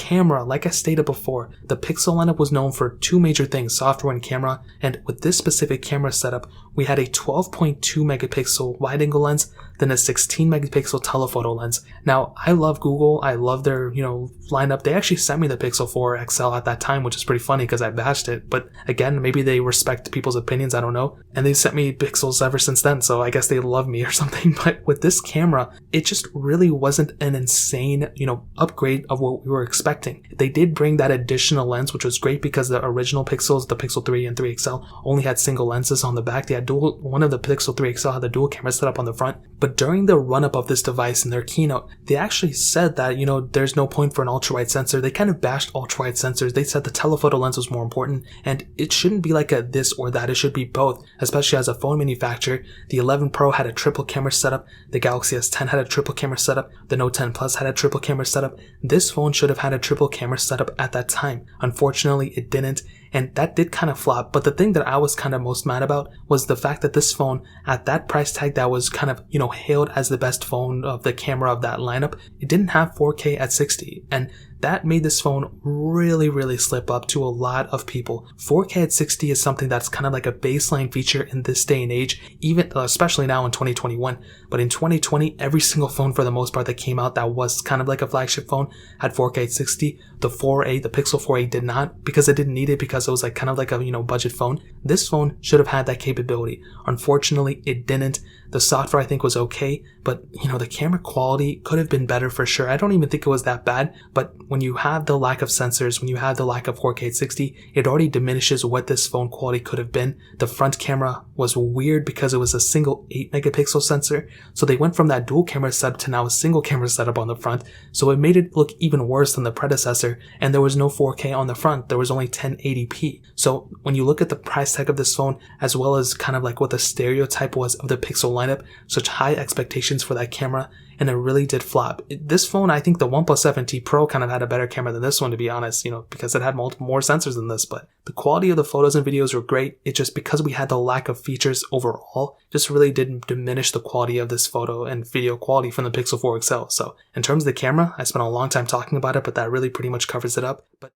camera, like I stated before, the Pixel lineup was known for two major things, software and camera, and with this specific camera setup, we had a 12.2 megapixel wide-angle lens, then a 16 megapixel telephoto lens. Now, I love Google, I love their, lineup. They actually sent me the Pixel 4 XL at that time, which is pretty funny because I bashed it, but again, maybe they respect people's opinions, I don't know, and they sent me Pixels ever since then, so I guess they love me or something. But with this camera, it just really wasn't an insane, upgrade of what we were expecting. They did bring that additional lens, which was great because the original Pixels, the Pixel 3 and 3 XL, only had single lenses on the back. They had one of the Pixel 3 XL had the dual camera set up on the front. But during the run-up of this device in their keynote, they actually said that, there's no point for an ultra-wide sensor. They kind of bashed ultra-wide sensors. They said the telephoto lens was more important, and it shouldn't be like a this or that. It should be both, especially as a phone manufacturer. The 11 Pro had a triple camera setup. The Galaxy S10 had a triple camera setup. The Note 10 Plus had a triple camera setup. This phone should have had a triple camera setup at that time. Unfortunately, it didn't, and that did kind of flop. But the thing that I was kind of most mad about was the fact that this phone, at that price tag that was kind of, hailed as the best phone of the camera of that lineup, it didn't have 4K at 60, and that made this phone really, really slip up to a lot of people. 4K at 60 is something that's kind of like a baseline feature in this day and age, even especially now in 2021. But in 2020, every single phone for the most part that came out that was kind of like a flagship phone had 4K at 60. The 4A, the Pixel 4a did not, because it didn't need it, because it was like kind of like a, budget phone. This phone should have had that capability. Unfortunately, it didn't. The software I think was okay, but the camera quality could have been better for sure. I don't even think it was that bad, but when you have the lack of sensors, when you have the lack of 4K at 60, it already diminishes what this phone quality could have been. The front camera was weird because it was a single 8 megapixel sensor, so they went from that dual camera setup to now a single camera setup on the front, so it made it look even worse than the predecessor, and there was no 4K on the front, there was only 1080p. So when you look at the price tag of this phone, as well as kind of like what the stereotype was of the Pixel lineup, such high expectations for that camera, and it really did flop. This phone, I think the OnePlus 7T Pro kind of had a better camera than this one, to be honest, because it had multiple more sensors than this, but the quality of the photos and videos were great. It just, because we had the lack of features overall, just really didn't diminish the quality of this photo and video quality from the Pixel 4 XL. So in terms of the camera, I spent a long time talking about it, but that really pretty much covers it up. But